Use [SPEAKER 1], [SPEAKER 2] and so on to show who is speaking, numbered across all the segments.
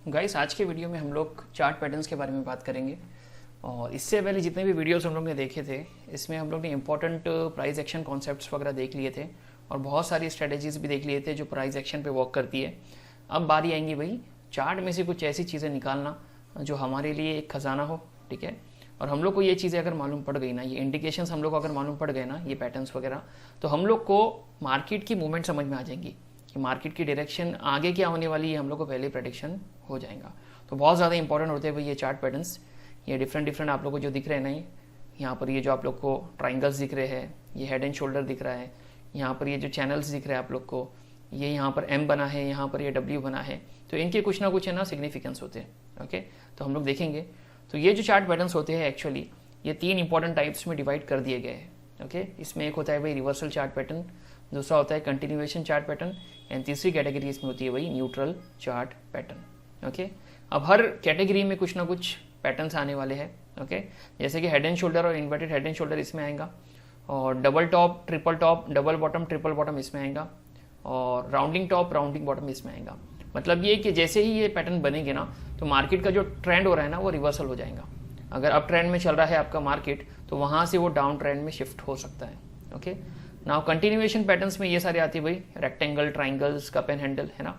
[SPEAKER 1] Guys आज के video में हम लोग चार्ट पैटर्न्स के बारे में बात करेंगे। और इससे पहले जितने भी वीडियोस हम लोग ने देखे थे इसमें हम लोग ने इंपॉर्टेंट प्राइस एक्शन कॉन्सेप्ट्स वगैरह देख लिए थे और बहुत सारी स्ट्रेटेजीज भी देख लिए थे जो प्राइस एक्शन पे वर्क करती है। अब बारी आएंगी भाई चार्ट में से कुछ ऐसी चीज़ें निकालना जो हमारे लिए एक खजाना हो, ठीक है। और हम लोग को ये चीज़ें अगर मालूम पड़ गई ना, ये इंडिकेशंस हम लोग को अगर मालूम पड़ गए ना, ये पैटर्न्स वगैरह, तो हम लोग को मार्केट की मूवमेंट समझ में आ जाएंगी कि मार्केट की डायरेक्शन आगे क्या होने वाली है, हम लोग को पहले प्रेडिक्शन हो जाएगा। तो बहुत ज़्यादा इंपॉर्टेंट होते हैं भाई ये चार्ट पैटर्न्स। ये डिफरेंट आप लोग को जो दिख रहे हैं ना, यहाँ पर ये जो आप लोग को ट्राइंगल्स दिख रहे हैं, ये हेड एंड शोल्डर दिख रहा है, यहाँ पर ये जो चैनल्स दिख रहे हैं आप लोग को, ये यहाँ पर एम बना है, यहाँ पर ये डब्ल्यू बना है, तो इनके कुछ ना कुछ है ना सिग्निफिकेंस होते हैं। ओके, तो हम लोग देखेंगे। तो ये जो चार्ट पैटर्न्स होते हैं एक्चुअली ये 3 इंपॉर्टेंट टाइप्स में डिवाइड कर दिए गए हैं। ओके, इसमें एक होता है भाई रिवर्सल चार्ट पैटर्न, दूसरा होता है कंटिन्यूएशन चार्ट पैटर्न, एंड तीसरी कैटेगरी इसमें होती है भाई न्यूट्रल चार्ट पैटर्न। ओके, अब हर कैटेगरी में कुछ ना कुछ पैटर्न्स आने वाले हैं। ओके, जैसे कि हेड एंड शोल्डर और इन्वर्टेड हेड एंड शोल्डर इसमें आएगा, और double top, triple top, double bottom, triple bottom इसमें आएगा, और राउंडिंग टॉप, राउंडिंग बॉटम इसमें आएगा। मतलब ये कि जैसे ही ये पैटर्न बनेंगे ना तो मार्केट का जो ट्रेंड हो रहा है ना वो रिवर्सल हो जाएगा। अगर अप ट्रेंड में चल रहा है आपका मार्केट तो वहां से वो डाउन ट्रेंड में शिफ्ट हो सकता है। ओके, नाउ कंटिन्यूएशन पैटर्न्स में ये सारे आती है भाई rectangle, triangles, cup and handle, है ना।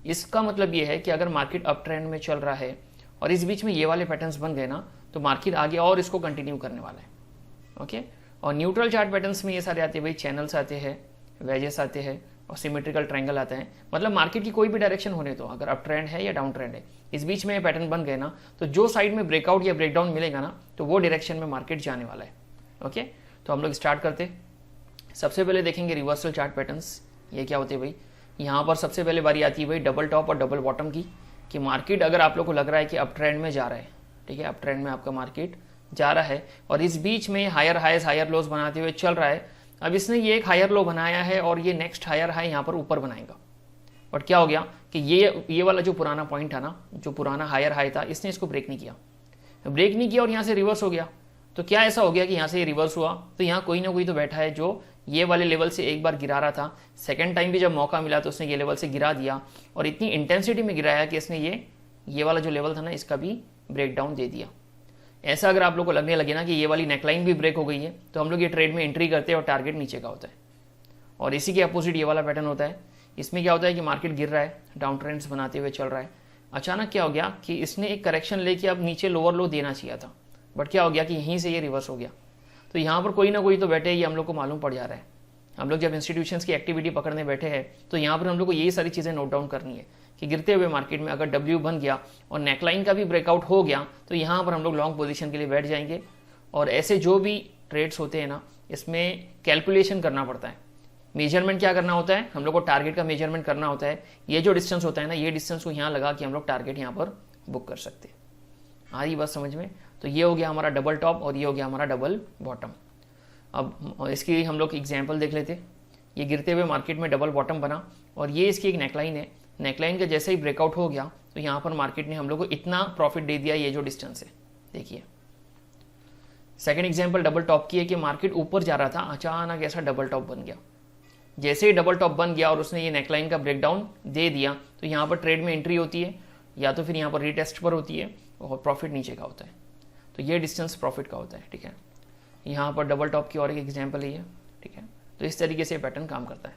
[SPEAKER 1] इसका मतलब ये है कि अगर मार्केट अप ट्रेंड में चल रहा है और इस बीच में ये वाले पैटर्न्स बन गए ना तो मार्केट आगे और इसको कंटिन्यू करने वाला है। ओके, और न्यूट्रल चार्ट पैटर्न्स में ये सारे आते हैं भाई चैनल्स आते हैं, वेजेस आते हैं और सिमेट्रिकल ट्रायंगल आता है। मतलब मार्केट की कोई भी डायरेक्शन होने तो, अगर अप ट्रेंड है या डाउन ट्रेंड है, इस बीच में ये पैटर्न बन गए ना तो जो साइड में ब्रेकआउट या ब्रेकडाउन मिलेगा ना तो वो डायरेक्शन में मार्केट जाने वाला है। ओके, तो हम लोग स्टार्ट करते। सबसे पहले देखेंगे रिवर्सल चार्ट पैटर्न्स। ये क्या होते हैं भाई, यहाँ पर सबसे पहले बारी आती है भाई डबल टॉप और डबल बॉटम की, कि मार्केट अगर आप लोग को लग रहा है कि अप ट्रेंड में जा रहा है, ठीक है, अप ट्रेंड में आपका मार्केट जा रहा है और इस बीच में हायर हाइज हायर लोज बनाते हुए चल रहा है। अब इसने ये एक हायर लो बनाया है और ये नेक्स्ट हायर हाई यहाँ पर ऊपर बनाएगा, बट क्या हो गया कि ये वाला जो पुराना पॉइंट था ना, जो पुराना हायर हाई था, इसने इसको ब्रेक नहीं किया और यहाँ से रिवर्स हो गया। तो क्या ऐसा हो गया कि यहाँ से ये रिवर्स हुआ तो यहाँ कोई ना कोई तो बैठा है जो ये वाले लेवल से एक बार गिरा रहा था, सेकंड टाइम भी जब मौका मिला तो उसने ये लेवल से गिरा दिया और इतनी इंटेंसिटी में गिराया कि इसने ये वाला जो लेवल था ना इसका भी ब्रेक डाउन दे दिया। ऐसा अगर आप लोग को लगने लगे ना कि ये वाली नेकलाइन भी ब्रेक हो गई है तो हम लोग ये ट्रेड में एंट्री करते हैं और टारगेट नीचे का होता है। और इसी के अपोजिट ये वाला पैटर्न होता है। इसमें क्या होता है कि मार्केट गिर रहा है, डाउन ट्रेंड्स बनाते हुए चल रहा है, अचानक क्या हो गया कि इसने एक करेक्शन लेके अब नीचे लोअर लो देना चाहिए था, बट क्या हो गया कि यहीं से ये रिवर्स हो गया। तो यहाँ पर कोई ना कोई तो बैठे, ये हम लोग को मालूम पड़ जा रहा है। हम लोग जब इंस्टीट्यूशंस की एक्टिविटी पकड़ने बैठे हैं तो यहाँ पर हम लोग को यही सारी चीज़ें नोट डाउन करनी है कि गिरते हुए मार्केट में अगर डब्ल्यू बन गया और नेकलाइन का भी ब्रेकआउट हो गया तो यहाँ पर हम लोग लॉन्ग पोजीशन के लिए बैठ जाएंगे। और ऐसे जो भी ट्रेड्स होते हैं ना इसमें कैलकुलेशन करना पड़ता है। मेजरमेंट क्या करना होता है, हम लोग को टारगेट का मेजरमेंट करना होता है। ये जो डिस्टेंस होता है ना, ये डिस्टेंस को यहाँ लगा कि हम लोग टारगेट यहाँ पर बुक कर सकते हैं। आ रही बात समझ में। तो ये हो गया हमारा डबल टॉप और ये हो गया हमारा डबल बॉटम। अब इसकी हम लोग एग्जाम्पल देख लेते। ये गिरते हुए मार्केट में डबल बॉटम बना और ये इसकी एक नेकलाइन है। नेकलाइन का जैसे ही ब्रेकआउट हो गया तो यहाँ पर मार्केट ने हम लोग को इतना प्रॉफिट दे दिया, ये जो डिस्टेंस है देखिए। सेकंड एग्जांपल डबल टॉप की है कि मार्केट ऊपर जा रहा था, अचानक ऐसा डबल टॉप बन गया। जैसे ही डबल टॉप बन गया और उसने ये नेकलाइन का ब्रेकडाउन दे दिया तो यहाँ पर ट्रेड में एंट्री होती है या तो फिर यहाँ पर रीटेस्ट पर होती है और प्रॉफिट नीचे का होता है। तो ये डिस्टेंस प्रॉफिट का होता है, ठीक है। यहाँ पर डबल टॉप की और एक एग्जाम्पल है ये, ठीक है। तो इस तरीके से पैटर्न काम करता है।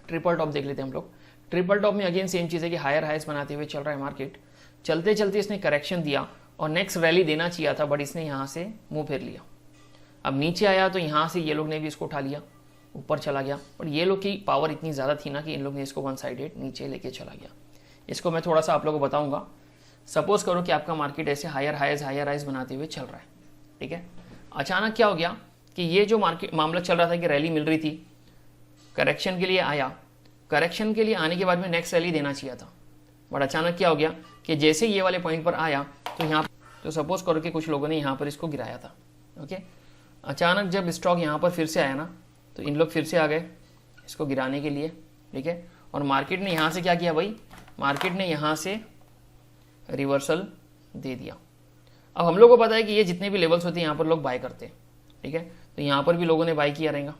[SPEAKER 1] ट्रिपल टॉप देख लेते हैं हम लोग। ट्रिपल टॉप में अगेन सेम चीज़ है कि हायर हाइस बनाते हुए चल रहा है मार्केट, चलते चलते इसने करेक्शन दिया और नेक्स्ट रैली देना चाहिए था, बट इसने यहाँ से मुंह फेर लिया। अब नीचे आया तो यहाँ से ये लोग ने भी इसको उठा लिया, ऊपर चला गया, और ये लोग की पावर इतनी ज़्यादा थी ना कि इन लोग ने इसको वन साइडेड नीचे लेके चला गया। इसको मैं थोड़ा सा आप लोगों को बताऊंगा। सपोज करो कि आपका मार्केट ऐसे हायर हाइज बनाते हुए चल रहा है, ठीक है। अचानक क्या हो गया कि ये जो मार्केट मामला चल रहा था कि रैली मिल रही थी, करेक्शन के लिए आया, करेक्शन के लिए आने के बाद में नेक्स्ट रैली देना चाहिए था, बट अचानक क्या हो गया कि जैसे ये वाले पॉइंट पर आया तो यहाँ तो सपोज करो कि कुछ लोगों ने यहाँ पर इसको गिराया था। ओके, अचानक जब स्टॉक यहाँ पर फिर से आया ना तो इन लोग फिर से आ गए इसको गिराने के लिए, ठीक है। और मार्केट ने यहाँ से क्या किया भाई, मार्केट ने यहाँ से रिवर्सल दे दिया। अब हम लोग को पता है कि ये जितने भी लेवल्स होते हैं यहाँ पर लोग बाय करते हैं, ठीक है। तो यहाँ पर भी लोगों ने बाय किया रहेगा,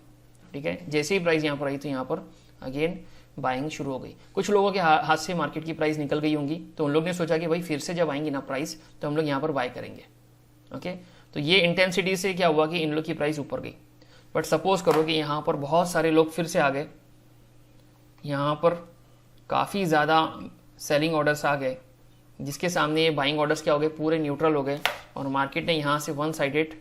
[SPEAKER 1] ठीक है। जैसे ही प्राइस यहाँ पर आई तो यहाँ पर अगेन बाइंग शुरू हो गई। कुछ लोगों के हाथ से मार्केट की प्राइस निकल गई होंगी, तो उन लोग ने सोचा कि भाई फिर से जब आएंगी ना प्राइस तो हम लोग यहाँ पर बाय करेंगे। ओके, तो ये इंटेंसिटी से क्या हुआ कि इन लोग की प्राइस ऊपर गई। बट सपोज करो कि यहाँ पर बहुत सारे लोग फिर से आ गए, यहाँ पर काफ़ी ज़्यादा सेलिंग ऑर्डर्स आ गए, जिसके सामने ये बाइंग ऑर्डर्स क्या हो गए, पूरे न्यूट्रल हो गए और मार्केट ने यहाँ से वन साइडेड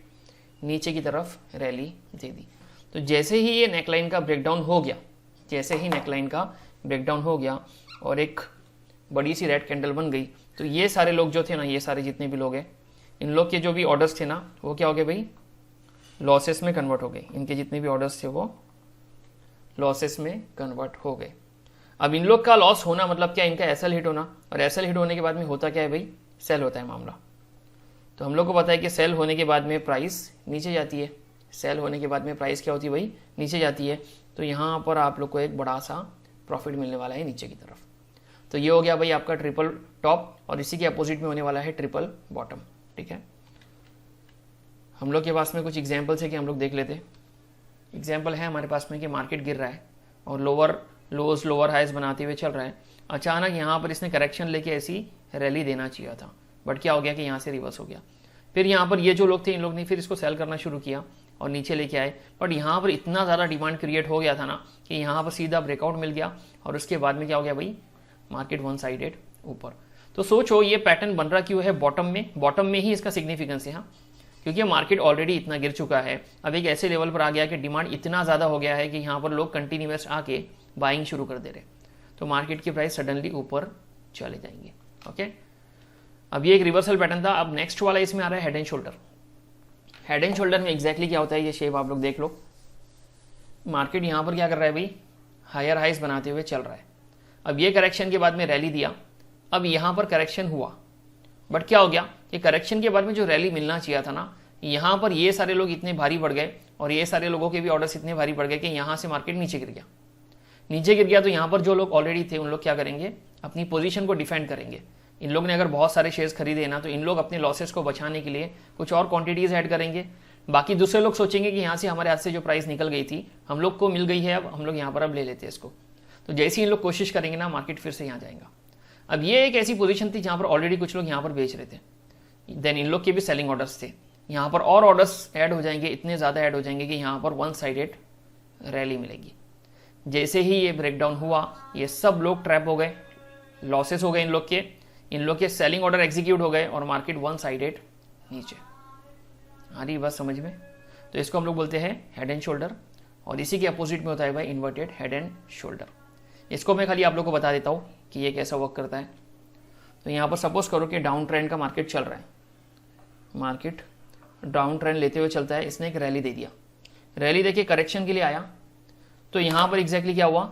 [SPEAKER 1] नीचे की तरफ रैली दे दी। तो जैसे ही ये नेकलाइन का ब्रेकडाउन हो गया, जैसे ही नेकलाइन का ब्रेकडाउन हो गया और एक बड़ी सी रेड कैंडल बन गई, तो ये सारे लोग जो थे ना, ये सारे जितने भी लोग हैं, इन लोग के जो भी ऑर्डर्स थे ना, वो क्या हो गए भाई, लॉसेस में कन्वर्ट हो गए। इनके जितने भी ऑर्डर्स थे वो लॉसेस में कन्वर्ट हो गए। अब इन लोग का लॉस होना मतलब क्या, इनका एसएल हिट होना, और एसएल हिट होने के बाद में होता क्या है भाई, सेल होता है मामला। तो हम लोग को पता है कि सेल होने के बाद में प्राइस नीचे जाती है, सेल होने के बाद में प्राइस क्या होती है भाई, नीचे जाती है। तो यहाँ पर आप लोग को एक बड़ा सा प्रॉफिट मिलने वाला है नीचे की तरफ। तो ये हो गया भाई आपका ट्रिपल टॉप, और इसी के अपोजिट में होने वाला है ट्रिपल बॉटम। ठीक है, हम लोग के पास में कुछ एग्जाम्पल्स है कि हम लोग देख लेते। एग्जाम्पल है हमारे पास में कि मार्केट गिर रहा है और लोअर लोज लोअर हाइज बनाते हुए चल रहा है। अचानक यहाँ पर इसने करेक्शन लेके ऐसी रैली देना चाहिए था, बट क्या हो गया कि यहाँ से रिवर्स हो गया। फिर यहाँ पर ये जो लोग थे, इन लोग ने फिर इसको सेल करना शुरू किया और नीचे लेके आए, बट यहाँ पर इतना ज़्यादा डिमांड क्रिएट हो गया था ना कि यहाँ पर सीधा ब्रेकआउट मिल गया और उसके बाद में क्या हो गया भाई, मार्केट वन साइडेड ऊपर। तो सोचो ये पैटर्न बन रहा क्यों है बॉटम में, बॉटम में ही इसका सिग्निफिकेंस है। हाँ, क्योंकि मार्केट ऑलरेडी इतना गिर चुका है, अब एक ऐसे लेवल पर आ गया कि डिमांड इतना ज़्यादा हो गया है कि यहाँ पर लोग कंटिन्यूअस आके बाइंग शुरू कर दे रहे, तो मार्केट की प्राइस सडनली ऊपर चले जाएंगे। ओके, अब ये एक रिवर्सल पैटर्न था। अब नेक्स्ट वाला इसमें आ रहा है head and shoulder. Head and shoulder में एग्जैक्टली क्या होता है, ये शेप आप लोग देख लो। मार्केट यहाँ पर क्या कर रहा है भाई, हायर हाइज बनाते हुए चल रहा है। अब ये करेक्शन के बाद में रैली दिया, अब यहाँ पर करेक्शन हुआ, बट क्या हो गया कि करेक्शन के बाद में जो रैली मिलना चाहिए था ना, यहाँ पर ये सारे लोग इतने भारी बढ़ गए और ये सारे लोगों के भी ऑर्डर्स इतने भारी बढ़ गए कि यहाँ से मार्केट नीचे गिर गया। नीचे गिर गया तो यहाँ पर जो लोग ऑलरेडी थे उन लोग क्या करेंगे, अपनी पोजीशन को डिफेंड करेंगे। इन लोग ने अगर बहुत सारे शेयर्स खरीदे ना, तो इन लोग अपने लॉसेस को बचाने के लिए कुछ और क्वांटिटीज ऐड करेंगे। बाकी दूसरे लोग सोचेंगे कि यहाँ से हमारे हाथ से जो प्राइस निकल गई थी, हम लोग को मिल गई है, अब हम लोग यहाँ पर अब ले लेते हैं इसको। तो जैसे ही इन लोग कोशिश करेंगे ना, मार्केट फिर से यहाँ जाएगा। अब ये एक ऐसी पोजीशन थी जहाँ पर ऑलरेडी कुछ लोग यहाँ पर बेच रहे थे, देन इन लोग के भी सेलिंग ऑर्डर्स थे, यहाँ पर और ऑर्डर्स ऐड हो जाएंगे, इतने ज़्यादा ऐड हो जाएंगे कि यहाँ पर वन साइडेड रैली मिलेगी। जैसे ही ये ब्रेकडाउन हुआ, ये सब लोग ट्रैप हो गए, लॉसेस हो गए इन लोग के सेलिंग ऑर्डर एग्जीक्यूट हो गए और मार्केट वन साइडेड नीचे आ रही बात समझ में। तो इसको हम लोग बोलते हैं हेड एंड शोल्डर, और इसी के अपोजिट में होता है भाई इन्वर्टेड हेड एंड शोल्डर। इसको मैं खाली आप लोग को बता देता हूँ कि ये कैसा वर्क करता है। तो यहाँ पर सपोज करो कि डाउन ट्रेंड का मार्केट चल रहा है, मार्केट डाउन ट्रेंड लेते हुए चलता है, इसने एक रैली दे दिया, रैली देके करेक्शन के लिए आया, तो यहाँ पर एग्जैक्टली क्या हुआ,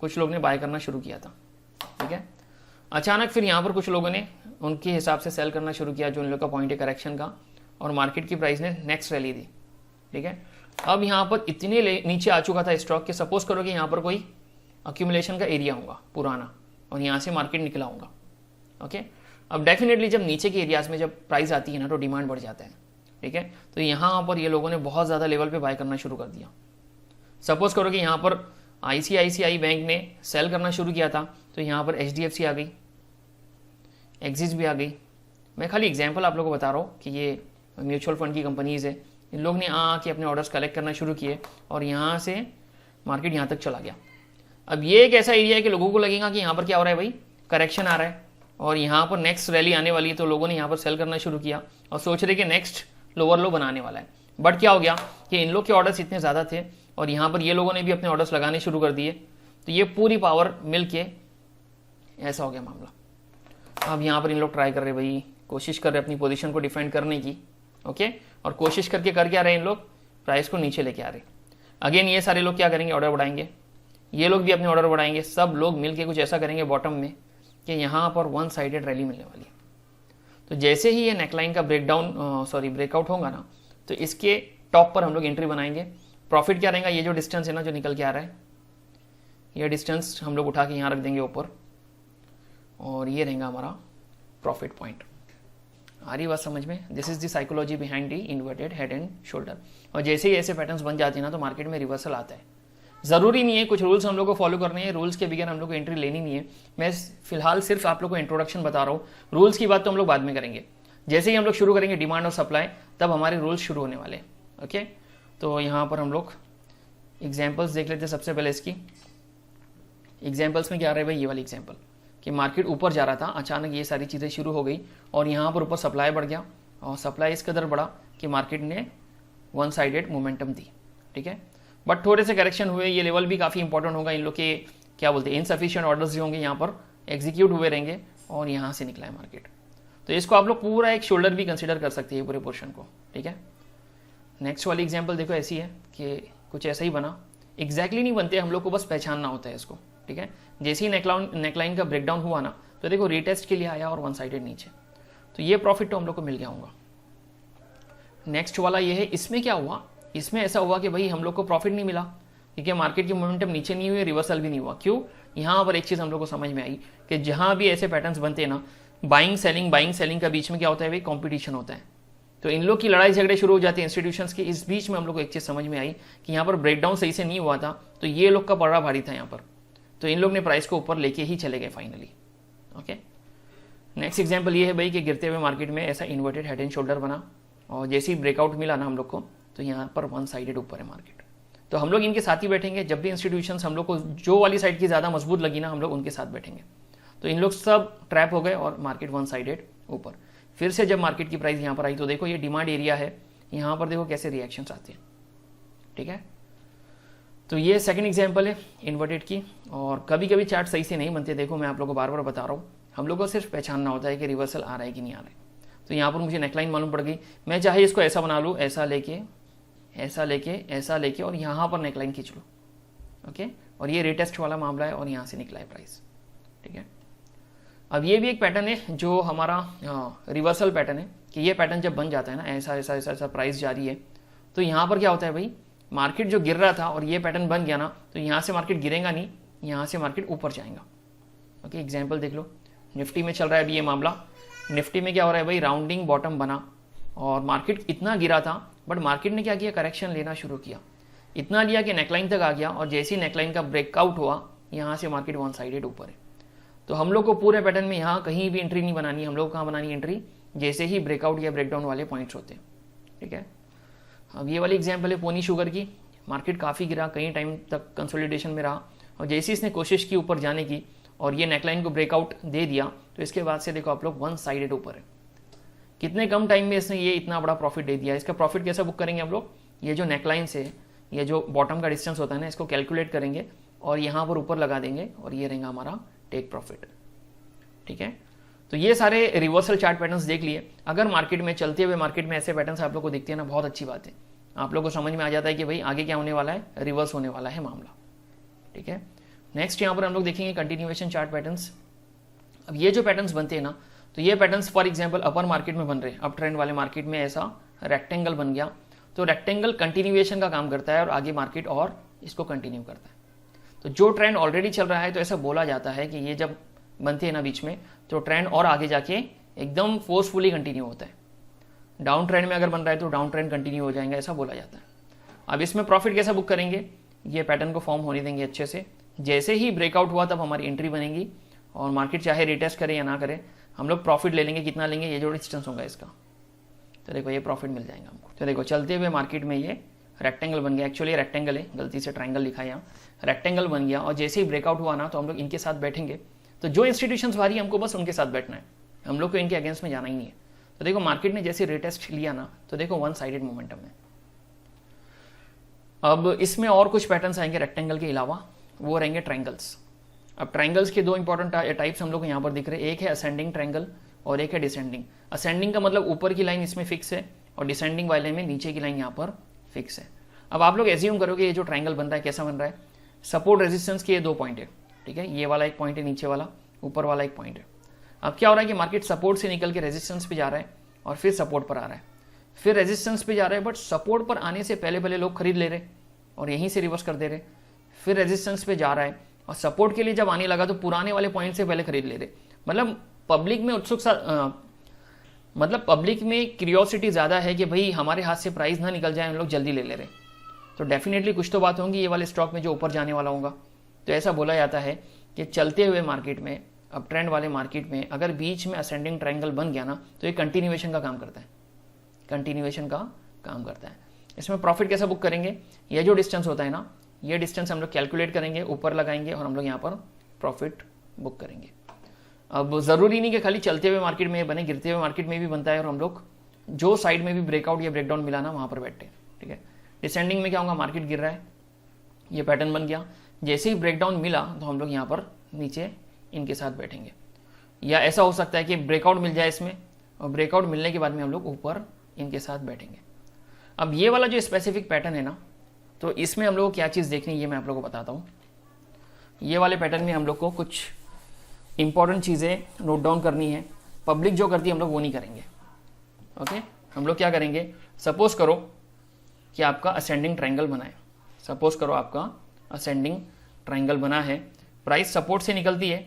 [SPEAKER 1] कुछ लोग ने बाय करना शुरू किया था। ठीक है, अचानक फिर यहाँ पर कुछ लोगों ने उनके हिसाब से सेल करना शुरू किया, जो इन लोग का पॉइंट है करेक्शन का, और मार्केट की प्राइस ने नेक्स्ट रैली दी। ठीक है, अब यहाँ पर इतने नीचे आ चुका था स्टॉक के, सपोज करो कि यहाँ पर कोई अक्यूमुलेशन का एरिया होगा पुराना और यहाँ से मार्केट निकला होगा। ओके, अब डेफिनेटली जब नीचे के एरियाज में जब प्राइस आती है ना, तो डिमांड बढ़ जाता है। ठीक है, तो यहाँ पर ये लोगों ने बहुत ज़्यादा लेवल पे बाय करना शुरू कर दिया। सपोज करो कि यहाँ पर ICICI बैंक ने सेल करना शुरू किया था, तो यहाँ पर HDFC आ गई, एक्सिस भी आ गई। मैं खाली एग्जांपल आप लोगों को बता रहा हूँ कि ये म्यूचुअल फंड की कंपनीज़ है, इन लोग ने आके अपने ऑर्डर्स कलेक्ट करना शुरू किए और यहाँ से मार्केट यहाँ तक चला गया। अब ये एक ऐसा एरिया है कि लोगों को लगेगा कि यहाँ पर क्या हो रहा है भाई, करेक्शन आ रहा है और यहाँ पर नेक्स्ट रैली आने वाली है, तो लोगों ने यहाँ पर सेल करना शुरू किया और सोच रहे कि नेक्स्ट लोअर लो बनाने वाला है। बट क्या हो गया कि इन लोग के ऑर्डर्स इतने ज़्यादा थे और यहाँ पर ये लोगों ने भी अपने ऑर्डर्स लगाने शुरू कर दिए, तो ये पूरी पावर मिल के ऐसा हो गया मामला। अब यहाँ पर इन लोग ट्राई कर रहे भाई, कोशिश कर रहे अपनी पोजीशन को डिफेंड करने की। ओके, और कोशिश करके कर क्या रहे इन लोग, प्राइस को नीचे लेके आ रहे। अगेन ये सारे लोग क्या करेंगे, ऑर्डर बढ़ाएंगे, ये लोग भी अपने ऑर्डर बढ़ाएंगे, सब लोग मिलके कुछ ऐसा करेंगे बॉटम में कि यहाँ पर वन साइडेड रैली मिलने वाली है। तो जैसे ही ये नेकलाइन का ब्रेकआउट होगा ना, तो इसके टॉप पर हम लोग एंट्री बनाएंगे। प्रॉफिट क्या रहेगा, ये जो डिस्टेंस है ना जो निकल के आ रहा है, ये डिस्टेंस हम लोग उठा के यहाँ रख देंगे ऊपर, और ये रहेगा हमारा प्रॉफिट पॉइंट। आ रही बात समझ में। This is the psychology behind the inverted head and shoulder. और जैसे ही ऐसे पैटर्न्स बन जाते हैं ना, तो मार्केट में रिवर्सल आता है। ज़रूरी नहीं है, कुछ रूल्स हम लोग को फॉलो करने हैं, रूल्स के बगैर हम लोग को एंट्री लेनी नहीं है। मैं फिलहाल सिर्फ आप लोग को इंट्रोडक्शन बता रहा हूँ, रूल्स की बात तो हम लोग बाद में करेंगे। जैसे ही हम लोग शुरू करेंगे डिमांड और सप्लाई, तब हमारे रूल्स शुरू होने वाले। ओके, तो यहाँ पर हम लोग एग्जाम्पल्स देख लेते हैं। सबसे पहले इसकी एग्जाम्पल्स में क्या आ रहा है भाई, ये वाली एग्जाम्पल कि मार्केट ऊपर जा रहा था, अचानक ये सारी चीज़ें शुरू हो गई और यहाँ पर ऊपर सप्लाई बढ़ गया और सप्लाई इस कदर बढ़ा कि मार्केट ने वन साइडेड मोमेंटम दी। ठीक है, बट थोड़े से करेक्शन हुए, ये लेवल भी काफ़ी इंपॉर्टेंट होगा। इन लोग के क्या बोलते हैं, इनसफिशिएंट ऑर्डर्स जो होंगे यहाँ पर एग्जीक्यूट हुए रहेंगे और यहाँ से निकला है मार्केट। तो इसको आप लोग पूरा एक शोल्डर भी कंसिडर कर सकते हैं पूरे पोर्शन को। ठीक है, नेक्स्ट वाली एग्जाम्पल देखो ऐसी है कि कुछ ऐसा ही बना, एग्जैक्टली नहीं बनते, हम लोग को बस पहचानना होता है इसको। ठीक है, जैसे ही नेकलाइन का ब्रेकडाउन हुआ ना, तो देखो रीटेस्ट के लिए आया और वन साइडेड नीचे, तो ये प्रॉफिट तो हम लोग को मिल गया होगा। नेक्स्ट वाला ये है, इसमें क्या हुआ, इसमें ऐसा हुआ कि भाई हम लोग को प्रॉफिट नहीं मिला क्योंकि मार्केट की मोमेंटम नीचे नहीं हुई, रिवर्सल भी नहीं हुआ। क्यों? यहाँ पर एक चीज़ हम लोग को समझ में आई कि जहाँ भी ऐसे पैटर्न्स बनते हैं ना, बाइंग सेलिंग का बीच में क्या होता है भाई, कॉम्पिटिशन होता है। तो इन लोग की लड़ाई झगड़े शुरू हो जाते हैं इंस्टीट्यूशंस के। इस बीच में हम लोग को एक चीज़ समझ में आई कि यहाँ पर ब्रेकडाउन सही से नहीं हुआ था, तो ये लोग का बड़ा भारी था यहाँ पर, तो इन लोग ने प्राइस को ऊपर लेके ही चले गए फाइनली। ओके, नेक्स्ट एग्जांपल ये है भाई कि गिरते हुए मार्केट में ऐसा इन्वर्टेड हेड एंड शोल्डर बना और जैसे ही ब्रेकआउट मिला ना हम लोग को, तो यहाँ पर वन साइडेड ऊपर है मार्केट। तो हम लोग इनके साथ ही बैठेंगे। जब भी इंस्टीट्यूशंस हम लोग को जो वाली साइड की ज़्यादा मजबूत लगी ना, हम लोग उनके साथ बैठेंगे। तो इन लोग सब ट्रैप हो गए और मार्केट वन साइडेड ऊपर। फिर से जब मार्केट की प्राइस यहाँ पर आई तो देखो ये डिमांड एरिया है, यहाँ पर देखो कैसे रिएक्शंस आते हैं। ठीक है, तो ये सेकंड एग्जांपल है इन्वर्टेड की। और कभी कभी चार्ट सही से नहीं बनते, देखो मैं आप लोगों को बार बार बता रहा हूँ, हम लोग को सिर्फ पहचानना होता है कि रिवर्सल आ रहा है कि नहीं आ रहा है। तो यहाँ पर मुझे नेकलाइन मालूम पड़ गई, मैं चाहे इसको ऐसा बना लूँ, ऐसा लेके ऐसा लेके ऐसा लेके और यहाँ पर नेकलाइन खींच लूँ। ओके, और ये रिटेस्ट वाला मामला है और यहाँ से निकला है प्राइस। ठीक है, अब ये भी एक पैटर्न है जो हमारा रिवर्सल पैटर्न है कि ये पैटर्न जब बन जाता है ना, ऐसा ऐसा ऐसा ऐसा प्राइस जारी है, तो यहाँ पर क्या होता है भाई, मार्केट जो गिर रहा था और ये पैटर्न बन गया ना, तो यहाँ से मार्केट गिरेगा नहीं, यहाँ से मार्केट ऊपर जाएगा। ओके, एग्जाम्पल देख लो, निफ्टी में चल रहा है अभी ये मामला। निफ्टी में क्या हो रहा है भाई, राउंडिंग बॉटम बना और मार्केट इतना गिरा था, बट मार्केट ने क्या किया, करेक्शन लेना शुरू किया, इतना लिया कि नेकलाइन तक आ गया और जैसे ही नेकलाइन का ब्रेकआउट हुआ, यहाँ से मार्केट वन साइडेड ऊपर है। तो हम लोग को पूरे पैटर्न में यहाँ कहीं भी एंट्री नहीं बनानी, हम लोग कहाँ बनानी एंट्री, जैसे ही ब्रेकआउट या ब्रेकडाउन वाले पॉइंट्स होते हैं। ठीक है, अब ये वाली एग्जाम्पल है पोनी शुगर की। मार्केट काफ़ी गिरा, कई टाइम तक कंसोलिडेशन में रहा और जैसे इसने कोशिश की ऊपर जाने की और ये नेकलाइन को ब्रेकआउट दे दिया, तो इसके बाद से देखो आप लोग वन साइडेड ऊपर है। कितने कम टाइम में इसने ये इतना बड़ा प्रॉफिट दे दिया। इसका प्रॉफिट कैसे बुक करेंगे हम लोग, ये जो नेकलाइन से ये जो बॉटम का डिस्टेंस होता है ना, इसको कैलकुलेट करेंगे और यहाँ पर ऊपर लगा देंगे और ये रहेगा हमारा टेक प्रॉफिट। ठीक है, तो ये सारे रिवर्सल चार्ट पैटर्न्स देख लिए। अगर मार्केट में चलते हुए मार्केट में ऐसे पैटर्न्स आप लोग को दिखते हैं ना, बहुत अच्छी बात है, आप लोग को समझ में आ जाता है कि भाई आगे क्या होने वाला है, रिवर्स होने वाला है मामला। ठीक है, नेक्स्ट यहाँ पर हम लोग देखेंगे कंटिन्यूएशन चार्ट पैटर्न्स। अब ये जो पैटर्न्स बनते हैं ना, तो ये patterns for example upper market में बन रहे हैं, अप ट्रेंड वाले मार्केट में ऐसा रेक्टेंगल बन गया, तो रेक्टेंगल कंटिन्यूएशन का काम करता है और आगे मार्केट और इसको कंटिन्यू करता है। तो जो ट्रेंड ऑलरेडी चल रहा है, तो ऐसा बोला जाता है कि ये जब बनते हैं ना बीच में, तो ट्रेंड और आगे जाके एकदम फोर्सफुली कंटिन्यू होता है। डाउन ट्रेंड में अगर बन रहा है तो डाउन ट्रेंड कंटिन्यू हो जाएगा, ऐसा बोला जाता है। अब इसमें प्रॉफिट कैसा बुक करेंगे, ये पैटर्न को फॉर्म होने देंगे अच्छे से, जैसे ही ब्रेकआउट हुआ तब हमारी एंट्री बनेगी और मार्केट चाहे रिटेस्ट करे या ना करे, हम लोग प्रॉफिट ले लेंगे। कितना लेंगे, ये जो डिस्टेंस होगा इसका, तो देखो ये प्रॉफिट मिल जाएगा हमको। तो देखो चलते हुए मार्केट में ये रेक्टेंगल बन गया, एक्चुअली रेक्टेंगल है, गलती से ट्रायंगल लिखा है यहाँ, रेक्टेंगल बन गया और जैसे ही ब्रेकआउट हुआ ना, तो हम लोग इनके साथ बैठेंगे। तो जो इंस्टीट्यूशंस भारी हमको बस उनके साथ बैठना है, हम लोग को इनके अगेंस्ट में जाना ही नहीं है। तो देखो मार्केट ने जैसे रिटेस्ट लिया ना, तो देखो वन साइडेड मोमेंटम है। अब इसमें और कुछ पैटर्न्स आएंगे रेक्टेंगल के अलावा, वो रहेंगे ट्रायंगल्स। अब ट्रायंगल्स के दो इंपॉर्टेंट टाइप्स हम लोग को यहाँ पर दिख रहे हैं, एक है असेंडिंग ट्रायंगल और एक है डिसेंडिंग। असेंडिंग का मतलब ऊपर की लाइन इसमें फिक्स है और डिसेंडिंग वाले में नीचे की लाइन यहाँ पर फिक्स है। अब आप लोग एज्यूम करोगे ये जो ट्रायंगल बन रहा है कैसा बन रहा है, सपोर्ट रेजिस्टेंस के ये दो पॉइंट है। ठीक है, ये वाला एक पॉइंट है, नीचे वाला, ऊपर वाला एक पॉइंट है। अब क्या हो रहा है कि मार्केट सपोर्ट से निकल के रेजिस्टेंस पे जा रहा है और फिर सपोर्ट पर आ रहा है, फिर रेजिस्टेंस पे जा रहा है, बट सपोर्ट पर आने से पहले पहले लोग खरीद ले रहे और यहीं से रिवर्स कर दे रहे, फिर रेजिस्टेंस पे जा रहा है और सपोर्ट के लिए जब आने लगा तो पुराने वाले पॉइंट से पहले खरीद ले रहे। मतलब पब्लिक में मतलब पब्लिक में क्यूरियोसिटी ज़्यादा है कि भाई हमारे हाथ से प्राइस ना निकल जाए, हम लोग जल्दी ले ले रहे। तो डेफिनेटली कुछ तो बात होंगी ये वाले स्टॉक में जो ऊपर जाने वाला होगा। तो ऐसा बोला जाता है कि चलते हुए मार्केट में, अब ट्रेंड वाले मार्केट में अगर बीच में असेंडिंग ट्रायंगल बन गया ना तो ये कंटिन्यूएशन का काम करता है, कंटिन्यूएशन का काम करता है। इसमें प्रॉफिट कैसा बुक करेंगे, ये जो डिस्टेंस होता है ना, ये डिस्टेंस हम लोग कैलकुलेट करेंगे, ऊपर लगाएंगे और हम लोग यहाँ पर प्रॉफिट बुक करेंगे। अब ज़रूरी नहीं कि खाली चलते हुए मार्केट में बने, गिरते हुए मार्केट में भी बनता है और हम लोग जो साइड में भी ब्रेकआउट या ब्रेकडाउन मिला ना वहाँ पर बैठते हैं, ठीक है। डिसेंडिंग में क्या होगा, मार्केट गिर रहा है, ये पैटर्न बन गया, जैसे ही ब्रेकडाउन मिला तो हम लोग यहाँ पर नीचे इनके साथ बैठेंगे। या ऐसा हो सकता है कि ब्रेकआउट मिल जाए इसमें और ब्रेकआउट मिलने के बाद में हम लोग ऊपर इनके साथ बैठेंगे। अब ये वाला जो स्पेसिफिक पैटर्न है ना, तो इसमें हम लोग को क्या चीज़ देखनी है ये मैं आप लोगों को बताता हूँ। ये वाले पैटर्न में हम लोग को कुछ इंपॉर्टेंट चीज़ें नोट डाउन करनी है। पब्लिक जो करती है हम लोग वो नहीं करेंगे, ओके। हम लोग क्या करेंगे, सपोज करो कि आपका असेंडिंग ट्रायंगल बना है, सपोज करो आपका असेंडिंग ट्रायंगल बना है, प्राइस सपोर्ट से निकलती है,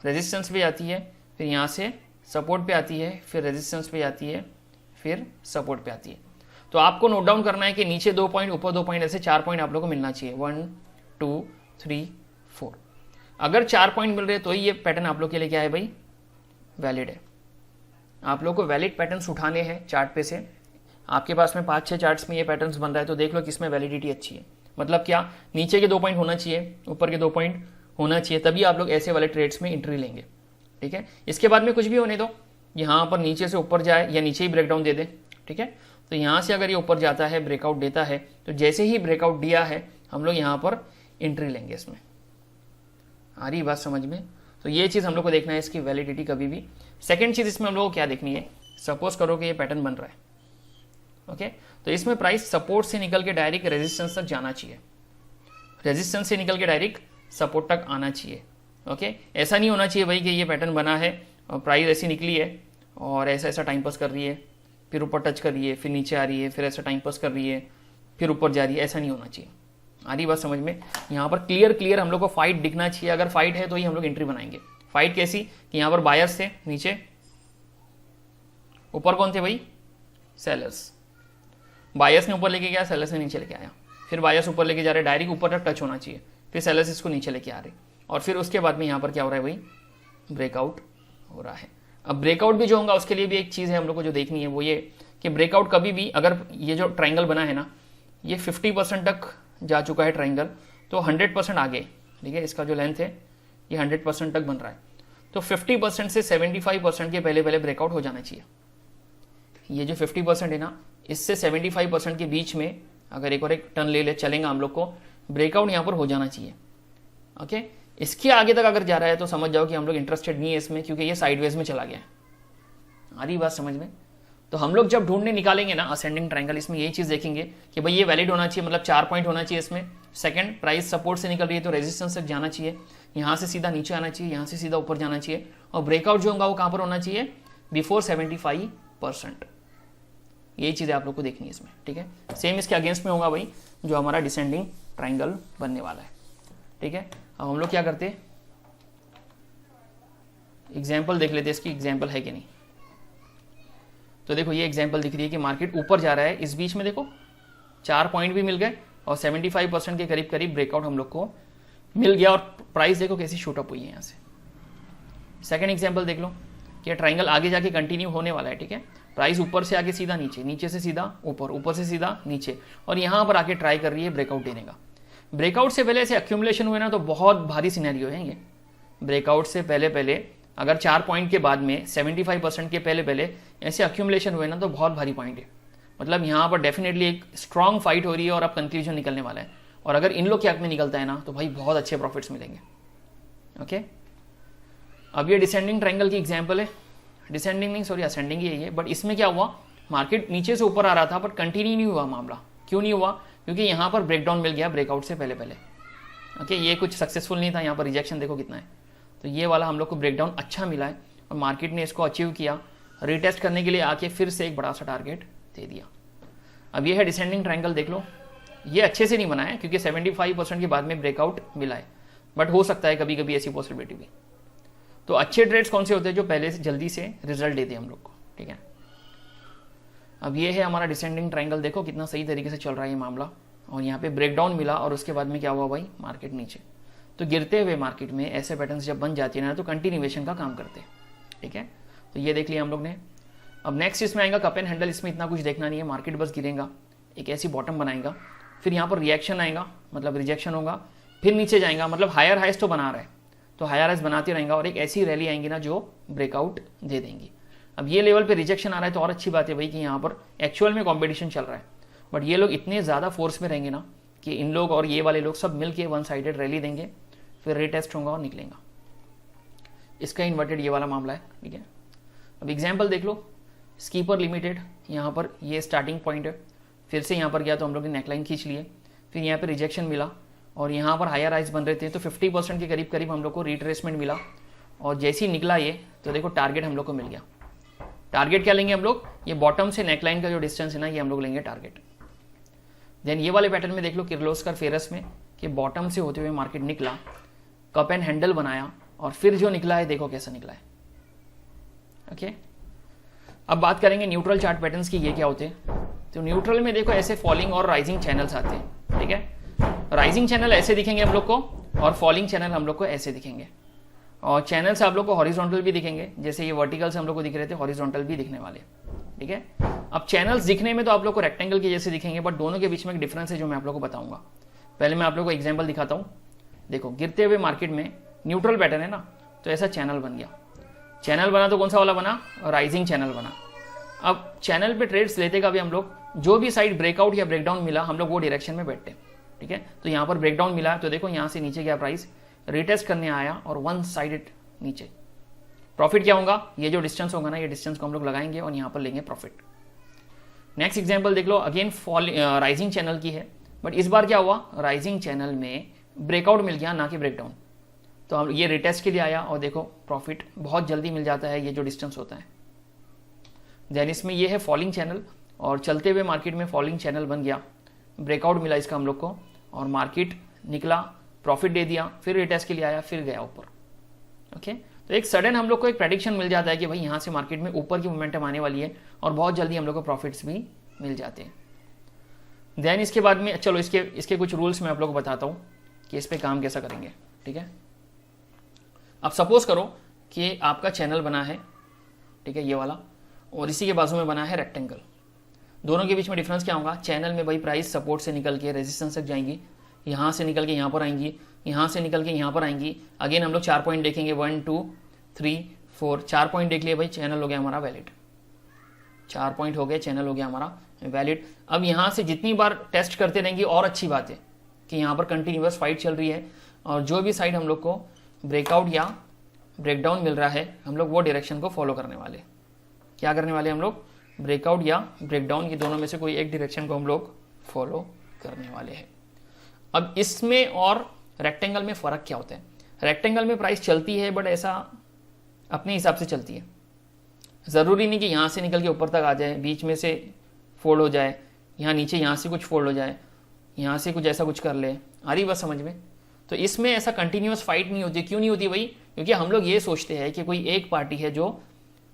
[SPEAKER 1] रेजिस्टेंस पे जाती है, फिर यहाँ से सपोर्ट पे आती है, फिर रेजिस्टेंस पे जाती है, फिर सपोर्ट पे आती है। तो आपको नोट डाउन करना है कि नीचे 2 पॉइंट, ऊपर 2 पॉइंट, ऐसे 4 पॉइंट आप लोगों को मिलना चाहिए, 1 2 3 4। अगर 4 पॉइंट मिल रहे तो ये पैटर्न आप लोग के लिए क्या है भाई, वैलिड है। आप लोग को वैलिड पैटर्न्स उठाने हैं चार्ट पे से। आपके पास में 5-6 चार्ट्स में ये पैटर्न्स बन रहा है तो देख लो किसमें वैलिडिटी अच्छी है। मतलब क्या, नीचे के 2 पॉइंट होना चाहिए, ऊपर के 2 पॉइंट होना चाहिए, तभी आप लोग ऐसे वाले ट्रेड्स में एंट्री लेंगे, ठीक है। इसके बाद में कुछ भी होने दो, यहाँ पर नीचे से ऊपर जाए या नीचे ही ब्रेकडाउन दे दे, ठीक है। तो यहाँ से अगर ये ऊपर जाता है, ब्रेकआउट देता है, तो जैसे ही ब्रेकआउट दिया है हम लोग यहाँ पर एंट्री लेंगे इसमें। आ रही बात समझ में? तो ये चीज़ हम लोग को देखना है, इसकी वैलिडिटी कभी भी। सेकेंड चीज़ इसमें हम लोग को क्या देखनी है, सपोज करो कि ये पैटर्न बन रहा है, ओके। तो इसमें प्राइस सपोर्ट से निकल के डायरेक्ट रेजिस्टेंस तक जाना चाहिए, रेजिस्टेंस से निकल के डायरेक्ट सपोर्ट तक आना चाहिए, ओके। ऐसा नहीं होना चाहिए भाई कि ये पैटर्न बना है और प्राइस ऐसी निकली है और ऐसा ऐसा टाइम पास कर रही है, फिर ऊपर टच कर रही है, फिर नीचे आ रही है, फिर ऐसा टाइम पास कर रही है, फिर ऊपर जा रही है। ऐसा नहीं होना चाहिए। आ रही बात समझ में? यहाँ पर क्लियर हम लोग को फाइट दिखना चाहिए। अगर फाइट है तो ही हम लोग एंट्री बनाएंगे। फाइट कैसी कि यहाँ पर बायर्स थे, नीचे ऊपर कौन थे भाई, सेलर्स। बायर्स ने ऊपर लेके गया, सेलर्स ने नीचे लेके आया, फिर बायर्स ऊपर लेके जा रहे, डायरेक्ट ऊपर तक टच होना चाहिए, फिर सेलर्स इसको नीचे लेके आ रहे, और फिर उसके बाद में यहाँ पर क्या हो रहा है भाई, ब्रेकआउट हो रहा है। अब ब्रेकआउट भी जो होगा उसके लिए भी एक चीज़ है हम लोग को जो देखनी है, वो ये कि ब्रेकआउट कभी भी, अगर ये जो ट्रायंगल बना है ना, ये 50% तक जा चुका है ट्रायंगल, तो 100% आगे, ठीक है, इसका जो लेंथ है ये 100% तक बन रहा है, तो 50% से 75% के पहले पहले ब्रेकआउट हो जाना चाहिए। ये जो 50% है ना, इससे 75% के बीच में अगर एक और एक टर्न ले चलेंगे हम लोग को, ब्रेकआउट यहाँ पर हो जाना चाहिए, ओके। इसके आगे तक अगर जा रहा है तो समझ जाओ कि हम लोग इंटरेस्टेड नहीं है इसमें, क्योंकि ये साइडवेज में चला गया है। आ रही बात समझ में? तो हम लोग जब ढूंढने निकालेंगे ना असेंडिंग ट्रायंगल, इसमें यही चीज़ देखेंगे कि भाई ये वैलिड होना चाहिए, मतलब 4 पॉइंट होना चाहिए इसमें। सेकंड, प्राइस सपोर्ट से निकल रही है तो रेजिस्टेंस तक जाना चाहिए, यहाँ से सीधा नीचे आना चाहिए, यहाँ से सीधा ऊपर जाना चाहिए, और ब्रेकआउट जो होगा वो कहाँ पर होना चाहिए, बिफोर 75%। यही चीज़ें आप लोग को देखनी है इसमें, ठीक है। सेम इसके अगेंस्ट में होगा भाई जो हमारा डिसेंडिंग ट्रायंगल बनने वाला है, ठीक है। अब हम लोग क्या करते हैं, एग्जाम्पल देख लेते हैं इसकी, एग्जाम्पल है कि नहीं। तो देखो ये एग्जाम्पल दिख रही है कि मार्केट ऊपर जा रहा है, इस बीच में देखो 4 पॉइंट भी मिल गए और 75% के करीब करीब ब्रेकआउट हम लोग को मिल गया, और प्राइस देखो कैसी शूट अप हुई है यहाँ से। सेकंड एग्जाम्पल देख लो कि ट्रायंगल आगे जाके कंटिन्यू होने वाला है, ठीक है। प्राइस ऊपर से आगे सीधा नीचे, नीचे से सीधा ऊपर, ऊपर से सीधा नीचे, और यहाँ पर आके ट्राई कर रही है ब्रेकआउट देने का। ब्रेकआउट से पहले ऐसे एक्यूमुलेशन हुए ना तो बहुत भारी सिनेरियो है ये। ब्रेकआउट से पहले पहले अगर 4 पॉइंट के बाद में 75% के पहले पहले ऐसे एक्यूमुलेशन हुए ना तो बहुत भारी पॉइंट है। मतलब यहाँ पर डेफिनेटली एक स्ट्रॉन्ग फाइट हो रही है और अब कंक्लूजन निकलने वाला है, और अगर इन लोग के हक में निकलता है ना तो भाई बहुत अच्छे प्रॉफिट्स मिलेंगे, ओके। अब ये डिसेंडिंग ट्रायंगल की एग्जाम्पल है, डिसेंडिंग नहीं सॉरी असेंडिंग ही है ये, बट इसमें क्या हुआ, मार्केट नीचे से ऊपर आ रहा था बट कंटिन्यू नहीं हुआ मामला। क्यों नहीं हुआ? क्योंकि यहाँ पर ब्रेकडाउन मिल गया ब्रेकआउट से पहले पहले, ओके। ये कुछ सक्सेसफुल नहीं था, यहाँ पर रिजेक्शन देखो कितना है। तो ये वाला हम लोग को ब्रेकडाउन अच्छा मिला है और मार्केट ने इसको अचीव किया, रीटेस्ट करने के लिए आके फिर से एक बड़ा सा टारगेट दे दिया। अब ये है डिसेंडिंग ट्रायंगल, देख लो ये अच्छे से नहीं बना है क्योंकि 75% के बाद में ब्रेकआउट मिला है, बट हो सकता है कभी कभी ऐसी पॉसिबिलिटी भी। तो अच्छे ट्रेड्स कौन से होते हैं, जो पहले से जल्दी से रिजल्ट देते हैं हम लोग को, ठीक है। अब ये है हमारा डिसेंडिंग ट्रायंगल, देखो कितना सही तरीके से चल रहा है ये मामला, और यहाँ पे ब्रेकडाउन मिला और उसके बाद में क्या हुआ भाई, मार्केट नीचे। तो गिरते हुए मार्केट में ऐसे पैटर्न्स जब बन जाती है ना तो कंटिन्यूएशन का काम करते हैं, ठीक है। तो ये देख लिया हम लोग ने। अब नेक्स्ट इसमें आएगा कप एंड हैंडल। इसमें इतना कुछ देखना नहीं है, मार्केट बस गिरेगा, एक ऐसी बॉटम बनाएगा, फिर यहाँ पर रिएक्शन आएगा मतलब रिजेक्शन होगा, फिर नीचे जाएगा मतलब हायर हाइस तो बना रहा है, तो हायर हाइस बनाते रहेगा और एक ऐसी रैली आएंगी ना जो ब्रेकआउट दे देंगी। अब ये लेवल पे रिजेक्शन आ रहा है तो और अच्छी बात है भाई कि यहाँ पर एक्चुअल में कॉम्पिटिशन चल रहा है, बट ये लोग इतने ज़्यादा फोर्स में रहेंगे ना कि इन लोग और ये वाले लोग सब मिलके वन साइडेड रैली देंगे, फिर रीटेस्ट होगा और निकलेगा। इसका इन्वर्टेड ये वाला मामला है, ठीक है। अब एग्जाम्पल देख लो, स्कीपर लिमिटेड, यहाँ पर ये स्टार्टिंग पॉइंट है, फिर से यहाँ पर गया तो हम लोग ने नेकलाइन खींच लिए, फिर यहाँ पर रिजेक्शन मिला और यहाँ पर हायर हाइस बन रहे थे तो 50% के करीब करीब हम लोग को रिट्रेसमेंट मिला और जैसे ही निकला ये तो देखो टारगेट हम लोग को मिल गया। टारगेट क्या लेंगे हम लोग, ये बॉटम से नेकलाइन का जो डिस्टेंस है ना ये हम लोग लेंगे टारगेट। देन ये वाले पैटर्न में देख लो किर्लोस्कर फेरस में कि बॉटम से होते हुए मार्केट निकला, कप एंड हैंडल बनाया और फिर जो निकला है देखो कैसा निकला है, ओके। अब बात करेंगे न्यूट्रल चार्ट पैटर्न्स की, ये क्या होते हैं। तो न्यूट्रल में देखो ऐसे फॉलिंग और राइजिंग चैनल्स आते हैं, ठीक है। राइजिंग चैनल ऐसे दिखेंगे हम लोग को और फॉलिंग चैनल हम लोग को ऐसे दिखेंगे, और चैनल्स आप लोग को हॉरिजॉन्टल भी दिखेंगे, जैसे ये वर्टिकल्स हम लोग को दिख रहे थे, हॉरिजॉन्टल भी दिखने वाले, ठीक है। अब चैनल्स दिखने में तो आप लोग को रेक्टेंगल के जैसे दिखेंगे, बट दोनों के बीच में एक डिफरेंस है जो मैं आप लोग को बताऊंगा। पहले मैं आप लोग को एग्जांपल दिखाता हूँ। देखो गिरते हुए मार्केट में न्यूट्रल पैटर्न है ना, तो ऐसा चैनल बन गया। चैनल बना तो कौन सा वाला बना, राइजिंग चैनल बना। अब चैनल पे ट्रेड्स लेते का भी हम लोग जो भी साइड ब्रेकआउट या ब्रेकडाउन मिला हम लोग वो डायरेक्शन में बैठते हैं, ठीक है। तो यहाँ पर ब्रेकडाउन मिला तो देखो यहाँ से नीचे गया प्राइस, रिटेस्ट करने आया और वन साइडेड नीचे। प्रॉफिट क्या होगा, ये जो डिस्टेंस होगा ना ये डिस्टेंस को हम लोग लगाएंगे और यहाँ पर लेंगे प्रॉफिट। नेक्स्ट एग्जांपल देख लो, अगेन राइजिंग चैनल की है, बट इस बार क्या हुआ, राइजिंग चैनल में ब्रेकआउट मिल गया ना कि ब्रेकडाउन। तो हम ये रिटेस्ट के लिए आया और देखो प्रॉफिट बहुत जल्दी मिल जाता है, ये जो डिस्टेंस होता है। देन इसमें ये है फॉलिंग चैनल और चलते हुए मार्केट में फॉलिंग चैनल बन गया, ब्रेकआउट मिला इसका हम लोग को और मार्केट निकला, प्रॉफिट दे दिया, फिर रिटेस्ट के लिए आया, फिर गया ऊपर, ओके। तो एक सडन हम लोग को एक प्रेडिक्शन मिल जाता है कि भाई यहाँ से मार्केट में ऊपर की मोमेंटम आने वाली है और बहुत जल्दी हम लोग को प्रॉफिट्स भी मिल जाते हैं। देन इसके बाद में चलो इसके कुछ रूल्स मैं आप लोग को बताता हूँ कि इस पर काम कैसा करेंगे, ठीक है। अब सपोज करो कि आपका चैनल बना है, ठीक है, ये वाला, और इसी के बाजू में बना है रेक्टेंगल। दोनों के बीच में डिफरेंस क्या होगा, चैनल में भाई प्राइस सपोर्ट से निकल के रेजिस्टेंस तक जाएंगी, यहाँ से निकल के यहाँ पर आएंगी, यहाँ से निकल के यहाँ पर आएंगी। अगेन हम लोग 4 पॉइंट देखेंगे, 1 2 3 4, 4 पॉइंट देख लिए भाई, चैनल हो गया हमारा वैलिड। 4 पॉइंट हो गए, चैनल हो गया हमारा वैलिड। अब यहाँ से जितनी बार टेस्ट करते रहेंगे और अच्छी बात है कि यहाँ पर कंटिन्यूअस फाइट चल रही है और जो भी साइड हम लोग को ब्रेकआउट या ब्रेकडाउन मिल रहा है हम लोग वो डायरेक्शन को फॉलो करने वाले। क्या करने वाले हम लोग, ब्रेकआउट या ब्रेकडाउन, ये दोनों में से कोई एक डायरेक्शन को हम लोग फॉलो करने वाले हैं। अब इसमें और रेक्टेंगल में फ़र्क क्या होता है, रेक्टेंगल में प्राइस चलती है बट ऐसा अपने हिसाब से चलती है, ज़रूरी नहीं कि यहाँ से निकल के ऊपर तक आ जाए, बीच में से फोल्ड हो जाए, यहाँ नीचे यहाँ से कुछ फोल्ड हो जाए, यहाँ से कुछ ऐसा कुछ कर ले, आ रही बात समझ में। तो इसमें ऐसा कंटिन्यूअस फाइट नहीं होती। क्यों नहीं होती भाई, क्योंकि हम लोग ये सोचते हैं कि कोई एक पार्टी है जो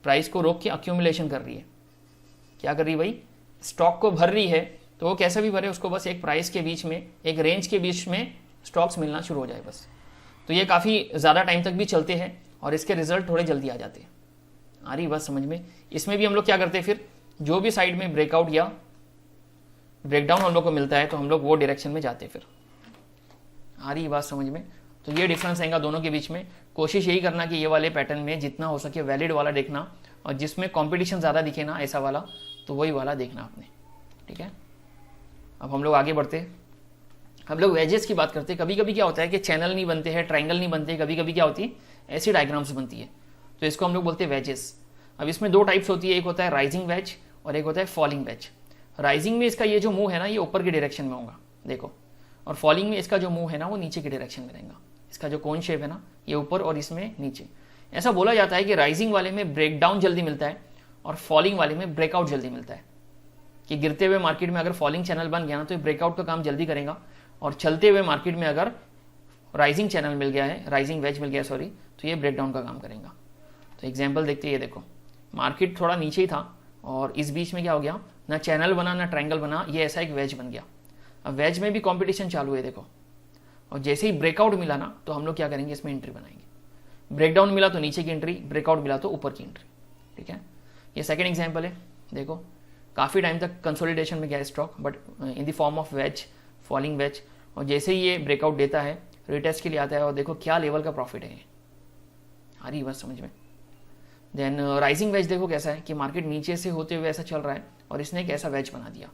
[SPEAKER 1] प्राइस को रोक के अक्यूमुलेशन कर रही है। क्या कर रही है भाई, स्टॉक को भर रही है, तो वो कैसा भी भरे, उसको बस एक प्राइस के बीच में, एक रेंज के बीच में स्टॉक्स मिलना शुरू हो जाए बस। तो ये काफ़ी ज़्यादा टाइम तक भी चलते हैं और इसके रिजल्ट थोड़े जल्दी आ जाते हैं। आ रही बात समझ में। इसमें भी हम लोग क्या करते हैं, फिर जो भी साइड में ब्रेकआउट या ब्रेकडाउन हम लोग को मिलता है तो हम लोग वो डायरेक्शन में जाते हैं फिर। आ रही बात समझ में। तो ये डिफरेंस आएगा दोनों के बीच में। कोशिश यही करना कि ये वाले पैटर्न में जितना हो सके वैलिड वाला देखना, और जिसमें कंपटीशन ज़्यादा दिखे ना ऐसा वाला, तो वही वाला देखना आपने, ठीक है। अब हम लोग आगे बढ़ते हैं, हम लोग वेजेस की बात करते हैं। कभी कभी क्या होता है कि चैनल नहीं बनते हैं, ट्राइंगल नहीं बनते, कभी कभी क्या होती है ऐसी डायग्राम्स बनती है, तो इसको हम लोग बोलते हैं वेजेस। अब इसमें दो टाइप्स होती है, एक होता है राइजिंग वेज और एक होता है फॉलिंग वेज। राइजिंग में इसका ये जो मुंह है ना ये ऊपर की डायरेक्शन में होगा, देखो, और फॉलिंग में इसका जो मुंह है ना वो नीचे की डायरेक्शन में रहेगा। इसका जो कोन शेप है ना ये ऊपर और इसमें नीचे। ऐसा बोला जाता है कि राइजिंग वाले में ब्रेकडाउन जल्दी मिलता है और फॉलिंग वाले में ब्रेकआउट जल्दी मिलता है। कि गिरते हुए मार्केट में अगर फॉलिंग चैनल बन गया ना तो ये ब्रेकआउट का काम जल्दी करेगा, और चलते हुए मार्केट में अगर राइजिंग चैनल मिल गया है, राइजिंग वेज मिल गया सॉरी, तो ये ब्रेकडाउन का काम करेगा। तो एग्जाम्पल देखते हैं, ये देखो मार्केट थोड़ा नीचे ही था और इस बीच में क्या हो गया, ना चैनल बना ना ट्रायंगल बना, ये ऐसा एक वेज बन गया। अब वेज में भी कंपटीशन चालू है देखो, और जैसे ही ब्रेकआउट मिला ना तो हम लोग क्या करेंगे, इसमें एंट्री बनाएंगे। ब्रेकडाउन मिला तो नीचे की एंट्री, ब्रेकआउट मिला तो ऊपर की एंट्री। ठीक है, ये सेकेंड एग्जाम्पल है। देखो काफ़ी टाइम तक कंसोलिडेशन में गया stock, but in the form of ways, falling veg, और जैसे ही ये ब्रेकआउट देता है रिटेस्ट के लिए आता है, और देखो क्या लेवल का प्रॉफिट है, आ रही बात समझ में। देन राइजिंग वेज देखो कैसा है कि मार्केट नीचे से होते हुए ऐसा चल रहा है और इसने एक ऐसा वेज बना दिया।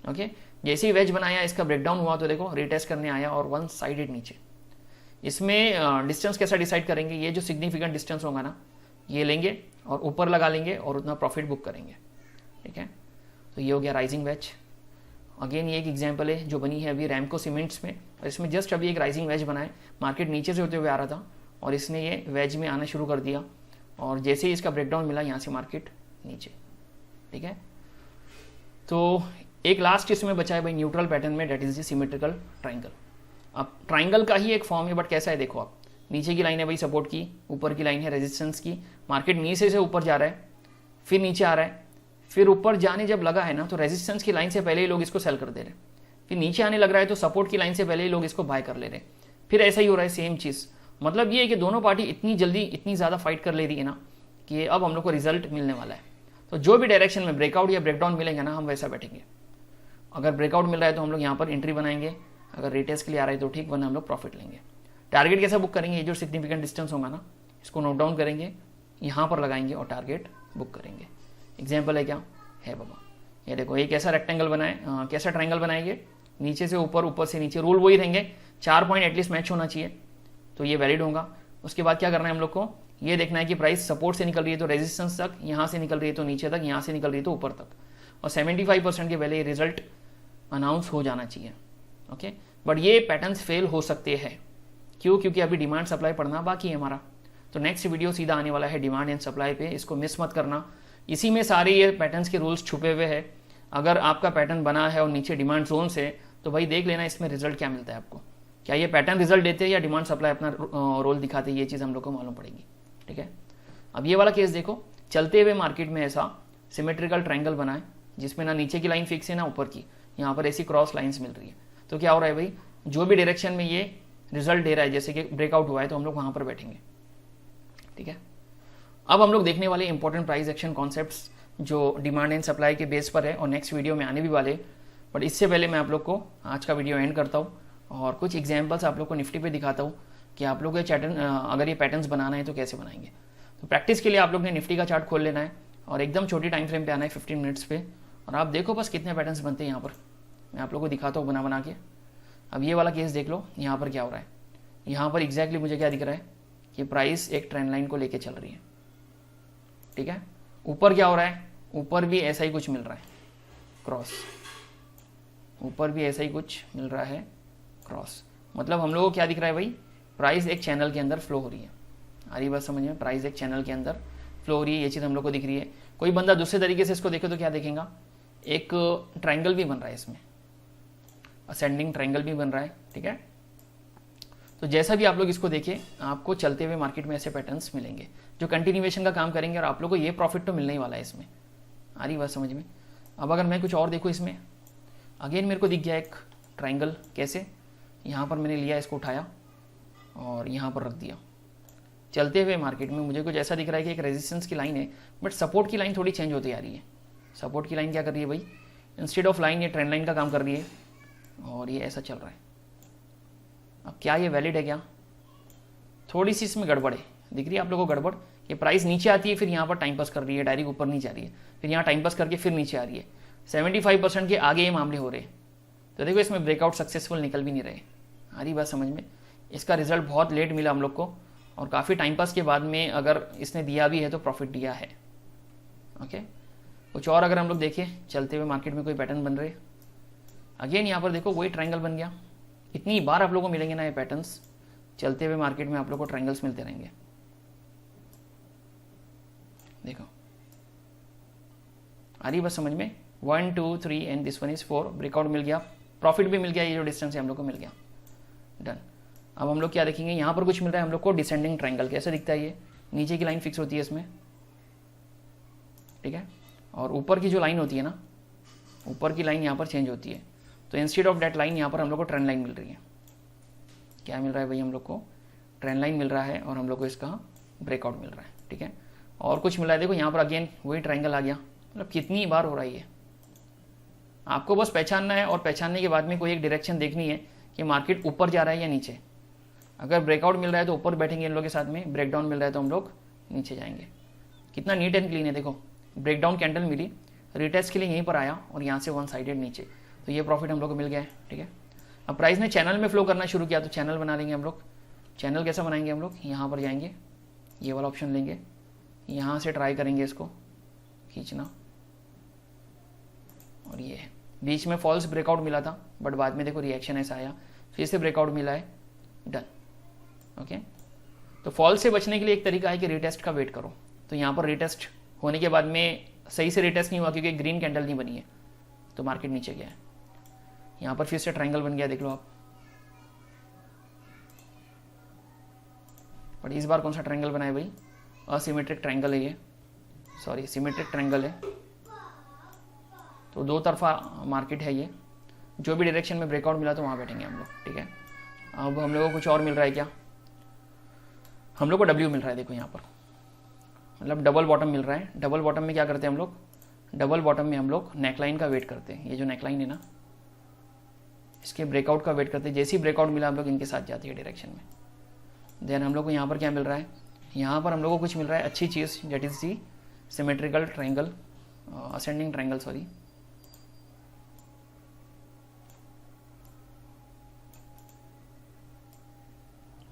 [SPEAKER 1] ओके, जैसे ही वेज बनाया इसका ब्रेकडाउन हुआ तो देखो रिटेस्ट करने आया और वन साइडेड नीचे। इसमें डिस्टेंस कैसा डिसाइड करेंगे, ये जो सिग्निफिकेंट डिस्टेंस होगा ना ये लेंगे और ऊपर लगा लेंगे और उतना प्रॉफिट बुक करेंगे। ठीक है, तो ये हो गया राइजिंग वेज। अगेन ये एक एग्जांपल है जो बनी है अभी रैमको सीमेंट्स में, और इसमें जस्ट अभी एक राइजिंग वेज बना है, मार्केट नीचे से होते हुए आ रहा था और इसने ये वेज में आना शुरू कर दिया, और जैसे ही इसका ब्रेकडाउन मिला यहाँ से मार्केट नीचे। ठीक है, तो एक लास्ट इसमें बचा है भाई न्यूट्रल पैटर्न में, that is the symmetrical triangle. अब ट्राइंगल का ही एक फॉर्म है, बट कैसा है देखो आप, नीचे की लाइन है भाई सपोर्ट की, ऊपर की लाइन है रेजिस्टेंस की, मार्केट नीचे से ऊपर जा रहा है, फिर नीचे आ रहा है, फिर ऊपर जाने जब लगा है ना तो रेजिस्टेंस की लाइन से पहले ही लोग इसको सेल कर दे रहे हैं, फिर नीचे आने लग रहा है तो सपोर्ट की लाइन से पहले ही लोग इसको बाय कर ले रहे हैं, फिर ऐसा ही हो रहा है सेम चीज़। मतलब ये है कि दोनों पार्टी इतनी जल्दी इतनी ज़्यादा फाइट कर ले रही है ना कि अब हम लोग को रिजल्ट मिलने वाला है। तो जो भी डायरेक्शन में ब्रेकआउट या ब्रेकडाउन मिलेंगे ना हम वैसा बैठेंगे। अगर ब्रेकआउट मिल रहा है तो हम लोग यहाँ पर एंट्री बनाएंगे, अगर रिटेस्ट के लिए आ रहा है तो ठीक, वरना हम लोग प्रॉफिट लेंगे। टारगेट कैसा बुक करेंगे, ये जो सिग्निफिकेंट डिस्टेंस होगा ना इसको नोट डाउन करेंगे, यहाँ पर लगाएंगे और टारगेट बुक करेंगे। एग्जाम्पल है क्या है बाबा, ये देखो एक ऐसा रेक्टेंगल बनाए, कैसा ट्रायंगल बनाएंगे, नीचे से ऊपर, ऊपर से नीचे, रूल वही रहेंगे, 4 पॉइंट एटलीस्ट मैच होना चाहिए तो ये वैलिड होगा। उसके बाद क्या करना है हम लोग को, ये देखना है कि प्राइस सपोर्ट से निकल रही है तो रेजिस्टेंस तक, यहाँ से निकल रही है तो नीचे तक, यहाँ से निकल रही है तो ऊपर तक, और 75% के पहले ये रिजल्ट अनाउंस हो जाना चाहिए। ओके, बट ये पैटर्न्स फेल हो सकते हैं, क्यों, क्योंकि अभी डिमांड सप्लाई पढ़ना बाकी है हमारा। तो नेक्स्ट वीडियो सीधा आने वाला है डिमांड एंड सप्लाई पे, इसको मिस मत करना। इसी में सारे ये पैटर्न्स के रूल्स छुपे हुए हैं। अगर आपका पैटर्न बना है और नीचे डिमांड जोन से, तो भाई देख लेना इसमें रिजल्ट क्या मिलता है आपको, क्या ये पैटर्न रिजल्ट देते हैं या डिमांड सप्लाई अपना रोल दिखाते हैं, ये चीज़ हम लोग को मालूम पड़ेगी। ठीक है, अब ये वाला केस देखो, चलते हुए मार्केट में ऐसा सिमेट्रिकल ट्रायंगल बना है जिसमें ना नीचे की लाइन फिक्स है ना ऊपर की, यहाँ पर ऐसी क्रॉस लाइंस मिल रही है। तो क्या हो रहा है भाई, जो भी डायरेक्शन में ये रिजल्ट दे रहा है, जैसे कि ब्रेकआउट हुआ है तो हम लोग वहां पर बैठेंगे। ठीक है, अब हम लोग देखने वाले इंपॉर्टेंट प्राइस एक्शन कॉन्सेप्ट्स जो डिमांड एंड सप्लाई के बेस पर है और नेक्स्ट वीडियो में आने भी वाले। बट इससे पहले मैं आप लोग को आज का वीडियो एंड करता हूँ और कुछ एग्जाम्पल्स आप लोग को निफ्टी पे दिखाता हूँ कि आप लोग अगर ये पैटर्न्स बनाना है तो कैसे बनाएंगे। तो प्रैक्टिस के लिए आप लोग ने निफ्टी का चार्ट खोल लेना है और एकदम छोटी टाइम फ्रेम पे आना है 15 मिनट्स पे, और आप देखो बस कितने पैटर्न्स बनते हैं यहाँ पर। मैं आप लोग को दिखाता हूँ बना बना के। अब ये वाला केस देख लो, यहाँ पर क्या हो रहा है, यहाँ पर एग्जैक्टली मुझे क्या दिख रहा है कि प्राइस एक ट्रेंड लाइन को लेके चल रही है। ठीक है, ऊपर क्या हो रहा है, ऊपर भी ऐसा ही कुछ मिल रहा है क्रॉस, ऊपर भी ऐसा ही कुछ मिल रहा है क्रॉस। मतलब हम लोगों को क्या दिख रहा है भाई, प्राइस एक चैनल के अंदर फ्लो हो रही है। आ रही बात समझ में, प्राइस एक चैनल के अंदर फ्लो हो रही है, ये चीज़ हम लोग को दिख रही है। कोई बंदा दूसरे तरीके से इसको देखे तो क्या देखेगा, एक ट्रायंगल भी बन रहा है इसमें, असेंडिंग ट्रायंगल भी बन रहा है। ठीक है, तो जैसा भी आप लोग इसको देखें, आपको चलते हुए मार्केट में ऐसे पैटर्न्स मिलेंगे जो कंटिन्यूएशन का काम करेंगे और आप लोग को ये प्रॉफिट तो मिलने ही वाला है इसमें। आ रही बात समझ में। अब अगर मैं कुछ और देखूँ इसमें, अगेन मेरे को दिख गया एक ट्रायंगल, कैसे, यहाँ पर मैंने लिया, इसको उठाया और यहाँ पर रख दिया। चलते हुए मार्केट में मुझे कुछ ऐसा दिख रहा है कि एक रेजिस्टेंस की लाइन है, बट सपोर्ट की लाइन थोड़ी चेंज होती आ रही है। सपोर्ट की लाइन क्या कर रही है भाई, इंस्टेड ऑफ लाइन ये ट्रेंड लाइन का काम कर रही है और ये ऐसा चल रहा है। अब क्या ये वैलिड है क्या, थोड़ी सी इसमें गड़बड़ है, दिख रही है आप लोगों को गड़बड़। ये प्राइस नीचे आती है, फिर यहाँ पर टाइम पास कर रही है, डायरेक्ट ऊपर नहीं जा रही है, फिर यहाँ टाइम पास करके फिर नीचे आ रही है। 75% के आगे ये मामले हो रहे हैं। तो देखो इसमें ब्रेकआउट सक्सेसफुल निकल भी नहीं रहे। आ रही बात समझ में। इसका रिजल्ट बहुत लेट मिला हम लोग को और काफ़ी टाइम पास के बाद में अगर इसने दिया भी है तो प्रॉफिट दिया है। ओके, कुछ और अगर हम लोग देखें, चलते हुए मार्केट में कोई पैटर्न बन रहे, अगेन यहाँ पर देखो वही ट्रायंगल बन गया। इतनी बार आप लोगों को मिलेंगे ना ये पैटर्न्स, चलते हुए मार्केट में आप लोग को ट्रायंगल्स मिलते रहेंगे। देखो आ रही बस समझ में, 1 2 3 and this one is 4। Breakout मिल गया, प्रॉफिट भी मिल गया, ये जो डिस्टेंस है हम लोग को मिल गया, डन। अब हम लोग क्या देखेंगे, यहाँ पर कुछ मिल रहा है हम लोग को डिसेंडिंग ट्रायंगल। कैसे दिखता है ये, नीचे की लाइन फिक्स होती है इसमें, ठीक है, और ऊपर की जो लाइन होती है ना, ऊपर की लाइन यहाँ पर चेंज होती है। तो इंस्टेड ऑफ डेट लाइन यहाँ पर हम लोग को ट्रेंड लाइन मिल रही है। क्या मिल रहा है भाई, हम लोग को ट्रेंड लाइन मिल रहा है और हम लोग को इसका ब्रेकआउट मिल रहा है, ठीक है। और कुछ मिला है, देखो यहाँ पर अगेन वही ट्रायंगल आ गया, मतलब कितनी बार हो रहा है ये। आपको बस पहचानना है और पहचानने के बाद में कोई एक डायरेक्शन देखनी है कि मार्केट ऊपर जा रहा है या नीचे। अगर ब्रेकआउट मिल रहा है तो ऊपर बैठेंगे इन लोगों के साथ में, ब्रेकडाउन मिल रहा है तो हम लोग नीचे जाएंगे। कितना नीट एंड क्लीन है, देखो ब्रेकडाउन कैंडल मिली, रिटेस्ट के लिए यहीं पर आया और यहाँ से वन साइडेड नीचे, तो ये प्रॉफिट हम लोग को मिल गया है, ठीक है। अब प्राइस ने चैनल में फ्लो करना शुरू किया तो चैनल बना लेंगे हम लोग। चैनल कैसा बनाएंगे हम लोग, यहाँ पर जाएंगे, ये वाला ऑप्शन लेंगे, यहाँ से ट्राई करेंगे इसको खींचना, और ये बीच में फॉल्स ब्रेकआउट मिला था बट बाद में देखो रिएक्शन ऐसा आया, फिर से ब्रेकआउट मिला है, डन, ओके। तो फॉल्स से बचने के लिए एक तरीका है कि रिटेस्ट का वेट करो। तो यहाँ पर रिटेस्ट होने के बाद में सही से रिटेस्ट नहीं हुआ क्योंकि ग्रीन कैंडल नहीं बनी है, तो मार्केट नीचे गया है। यहाँ पर फिर से ट्रायंगल बन गया, देख लो आप, बट इस बार कौन सा ट्रायंगल बना है भाई, असिमेट्रिक ट्रायंगल है ये, सॉरी सिमेट्रिक ट्रायंगल है। तो दो तरफा मार्केट है ये, जो भी डायरेक्शन में ब्रेकआउट मिला तो वहाँ बैठेंगे हम लोग, ठीक है। अब हम लोगों को कुछ और मिल रहा है क्या, हम लोग को डब्ल्यू मिल रहा है, देखो यहाँ पर मतलब डबल बॉटम मिल रहा है। डबल बॉटम में क्या करते हैं हम लोग, डबल बॉटम में हम लोग नेकलाइन का वेट करते हैं। ये जो नेकलाइन है ना, इसके ब्रेकआउट का वेट करते हैं। जैसे ही ब्रेकआउट मिला हम लोग इनके साथ जाते हैं डायरेक्शन में। देन हम लोग को यहाँ पर क्या मिल रहा है, यहाँ पर हम लोग को कुछ मिल रहा है अच्छी चीज़, that is the symmetrical triangle, ascending triangle, sorry.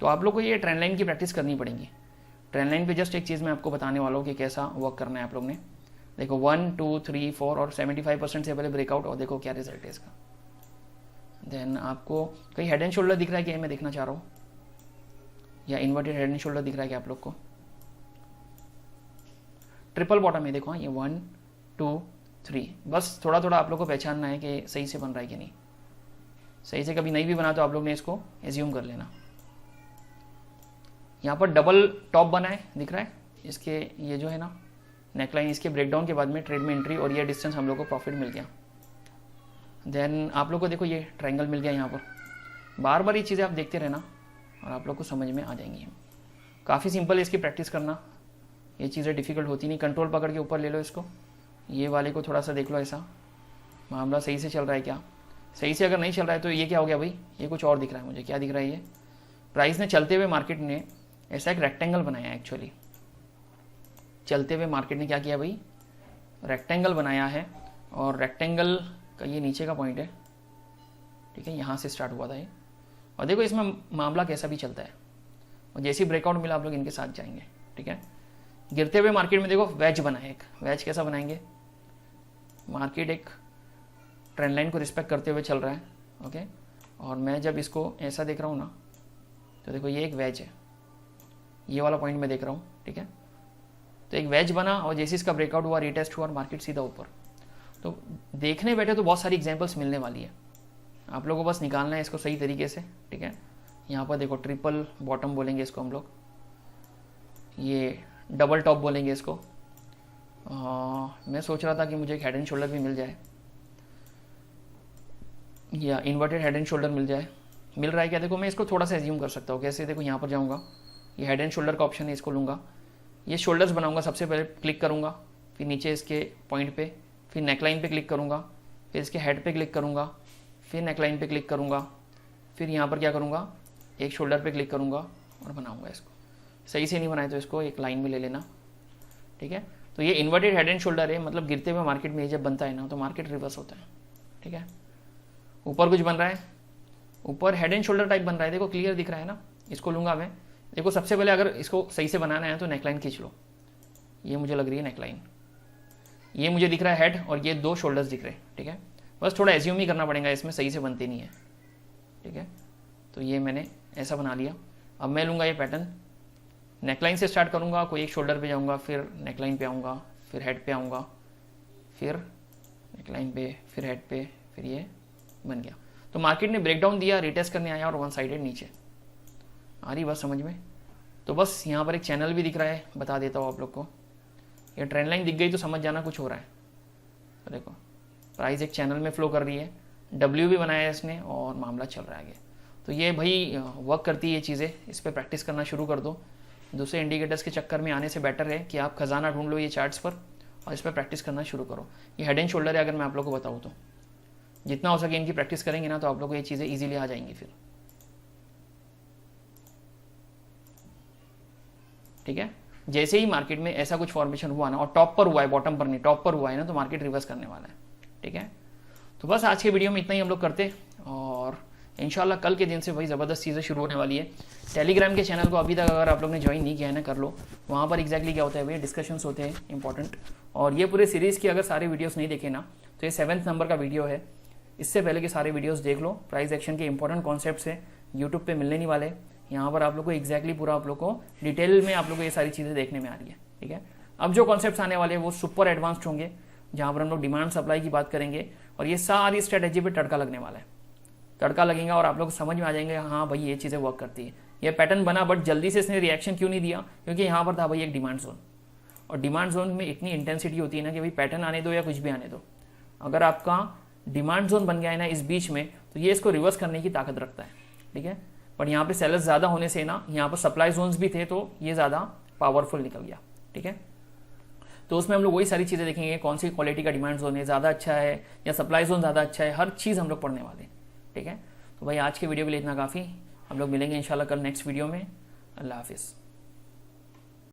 [SPEAKER 1] तो आप लोग को ये ट्रेंड लाइन की प्रैक्टिस करनी पड़ेगी। ट्रेंड लाइन पे जस्ट एक चीज़ मैं आपको बताने वाला हूँ कि कैसा वर्क करना है आप लोग ने। देखो 1 2 3 4 और 75% से पहले ब्रेकआउट, और देखो क्या रिजल्ट है इसका। देन आपको कहीं हेड एंड शोल्डर दिख रहा है कि मैं देखना चाह रहा हूँ, या इन्वर्टेड हेड एंड शोल्डर दिख रहा है क्या आप लोग को। ट्रिपल बॉटम है, देखो ये 1 2 3, बस थोड़ा थोड़ा आप लोग को पहचानना है कि सही से बन रहा है कि नहीं। सही से कभी नहीं भी बना तो आप लोग ने इसको एज्यूम कर लेना। यहाँ पर डबल टॉप बना है, दिख रहा है इसके, ये जो है ना नेकलाइन, इसके ब्रेकडाउन के बाद में ट्रेड में एंट्री, और ये डिस्टेंस हम लोग को प्रॉफिट मिल गया। देन आप लोग को देखो ये ट्रायंगल मिल गया यहाँ पर। बार बार ये चीज़ें आप देखते रहना और आप लोग को समझ में आ जाएंगी। काफ़ी सिंपल है इसकी प्रैक्टिस करना, ये चीज़ें डिफिकल्ट होती नहीं। कंट्रोल पकड़ के ऊपर ले लो इसको, ये वाले को थोड़ा सा देख लो ऐसा मामला सही से चल रहा है क्या। सही से अगर नहीं चल रहा है तो ये क्या हो गया भाई, ये कुछ और दिख रहा है मुझे। क्या दिख रहा है ये, प्राइस ने चलते हुए मार्केट ने ऐसा एक रेक्टेंगल बनाया है। एक्चुअली चलते हुए मार्केट ने क्या किया भाई, रेक्टेंगल बनाया है, और रेक्टेंगल का ये नीचे का पॉइंट है, ठीक है, यहाँ से स्टार्ट हुआ था ये। और देखो इसमें मामला कैसा भी चलता है, और जैसे ही ब्रेकआउट मिला आप लोग इनके साथ जाएंगे, ठीक है। गिरते हुए मार्केट में देखो वेज बना है एक। वेज कैसा बनाएंगे, मार्केट एक ट्रेंड लाइन को रिस्पेक्ट करते हुए चल रहा है, ओके। और मैं जब इसको ऐसा देख रहा हूँ ना, तो देखो ये एक वेज है, ये वाला पॉइंट मैं देख रहा हूँ, ठीक है। तो एक वेज बना और जैसे इसका ब्रेकआउट हुआ, रिटेस्ट हुआ और मार्केट सीधा ऊपर। तो देखने बैठे तो बहुत सारी एग्जांपल्स मिलने वाली है, आप लोगों को बस निकालना है इसको सही तरीके से, ठीक है। यहाँ पर देखो ट्रिपल बॉटम बोलेंगे इसको हम लोग, ये डबल टॉप बोलेंगे इसको। मैं सोच रहा था कि मुझे एक हेड एंड शोल्डर भी मिल जाए, या इन्वर्टेड हेड एंड शोल्डर मिल जाए। मिल रहा है क्या, देखो मैं इसको थोड़ा सा एज्यूम कर सकता हूँ। कैसे, देखो यहाँ पर जाऊँगा, ये हेड एंड शोल्डर का ऑप्शन है, इसको लूँगा, ये शोल्डर्स बनाऊंगा। सबसे पहले क्लिक करूँगा, फिर नीचे इसके पॉइंट पे, फिर नेकलाइन पे क्लिक करूँगा, फिर इसके हेड पे क्लिक करूँगा, फिर नेकलाइन पे क्लिक करूँगा, फिर यहाँ पर क्या करूँगा, एक शोल्डर पे क्लिक करूँगा और बनाऊँगा इसको। सही से नहीं बनाए तो इसको एक लाइन में ले लेना, ठीक है। तो ये इन्वर्टेड हेड एंड शोल्डर है, मतलब गिरते हुए मार्केट में जब बनता है ना तो मार्केट रिवर्स होता है, ठीक है। ऊपर कुछ बन रहा है, ऊपर हेड एंड शोल्डर टाइप बन रहा है, देखो क्लियर दिख रहा है ना। इसको लूँगा मैं, देखो सबसे पहले अगर इसको सही से बनाना है तो नेकलाइन खींच लो, ये मुझे लग रही है नेकलाइन, ये मुझे दिख रहा है हेड, और ये दो शोल्डर्स दिख रहे हैं, ठीक है। बस थोड़ा एज्यूम ही करना पड़ेगा, इसमें सही से बनते नहीं है, ठीक है। तो ये मैंने ऐसा बना लिया। अब मैं लूँगा ये पैटर्न, नेकलाइन से स्टार्ट करूँगा, कोई एक शोल्डर पे जाऊँगा, फिर नेकलाइन पे आऊँगा, फिर हेड पे आऊँगा, फिर नेकलाइन पे, फिर हेड पे, फिर ये बन गया। तो मार्केट ने ब्रेकडाउन दिया, रिटेस्ट करने आया और वन साइडेड नीचे आ रही बात समझ में। तो बस यहाँ पर एक चैनल भी दिख रहा है, बता देता हूँ आप लोग को। ये ट्रेंड लाइन दिख गई तो समझ जाना कुछ हो रहा है। तो देखो प्राइस एक चैनल में फ्लो कर रही है, डब्ल्यू भी बनाया है इसने और मामला चल रहा है आगे। तो ये भाई वर्क करती है ये चीज़ें, इस पर प्रैक्टिस करना शुरू कर दो। दूसरे इंडिकेटर्स के चक्कर में आने से बेटर है कि आप खजाना ढूंढ लो ये चार्ट्स पर और इस पर प्रैक्टिस करना शुरू करो। ये हेड एंड शोल्डर है, अगर मैं आप लोग को बताऊँ तो जितना हो सके इनकी प्रैक्टिस करेंगे ना तो आप लोग को ये चीज़ें ईजिली आ जाएंगी फिर। ठीक है, जैसे ही मार्केट में ऐसा कुछ फॉर्मेशन हुआ ना और टॉप पर हुआ है, बॉटम पर नहीं टॉप पर हुआ है ना, तो मार्केट रिवर्स करने वाला है। ठीक है, तो बस आज के वीडियो में इतना ही हम लोग करते और इंशाल्लाह कल के दिन से वही ज़बरदस्त चीज़ें शुरू होने वाली है। टेलीग्राम के चैनल को अभी तक अगर आप लोग ने ज्वाइन नहीं किया है ना, कर लो। वहाँ पर एग्जैक्टली क्या होता है भैया, डिस्कशंस होते हैं इंपॉर्टेंट। और ये पूरे सीरीज़ की अगर सारे वीडियोस नहीं देखे ना तो ये 7th नंबर का वीडियो है, इससे पहले के सारे वीडियोस देख लो। प्राइस एक्शन के इंपॉर्टेंट कॉन्सेप्ट्स है, यूट्यूब पे मिलने नहीं वाले। यहाँ पर आप लोग को एग्जैक्टली पूरा आप लोग को डिटेल में आप लोग को ये सारी चीज़ें देखने में आ रही है। ठीक है, अब जो कॉन्सेप्ट्स आने वाले हैं वो सुपर एडवांस्ड होंगे, जहाँ पर हम लोग डिमांड सप्लाई की बात करेंगे और ये सारी स्ट्रेटेजी पे तड़का लगने वाला है। तड़का लगेगा और आप लोग समझ में आ जाएंगे हाँ भाई ये चीज़ें वर्क करती है। ये पैटर्न बना बट जल्दी से इसने रिएक्शन क्यों नहीं दिया, क्योंकि यहाँ पर था भाई एक डिमांड जोन, और डिमांड जोन में इतनी इंटेंसिटी होती है ना कि भाई पैटर्न आने दो या कुछ भी आने दो, अगर आपका डिमांड जोन बन गया है ना इस बीच में तो ये इसको रिवर्स करने की ताकत रखता है। ठीक है, बट यहाँ पे सेलर्स ज़्यादा होने से ना यहाँ पर सप्लाई जोन्स भी थे तो ये ज़्यादा पावरफुल निकल गया। ठीक है, तो उसमें हम लोग वही सारी चीज़ें देखेंगे, कौन सी क्वालिटी का डिमांड जोन है, ज़्यादा अच्छा है या सप्लाई जोन ज़्यादा अच्छा है, हर चीज़ हम लोग पढ़ने वाले हैं। ठीक है, तो भाई आज के वीडियो के लिए इतना काफ़ी, हम लोग मिलेंगे इंशाल्लाह कल नेक्स्ट वीडियो में। अल्लाह हाफिज़।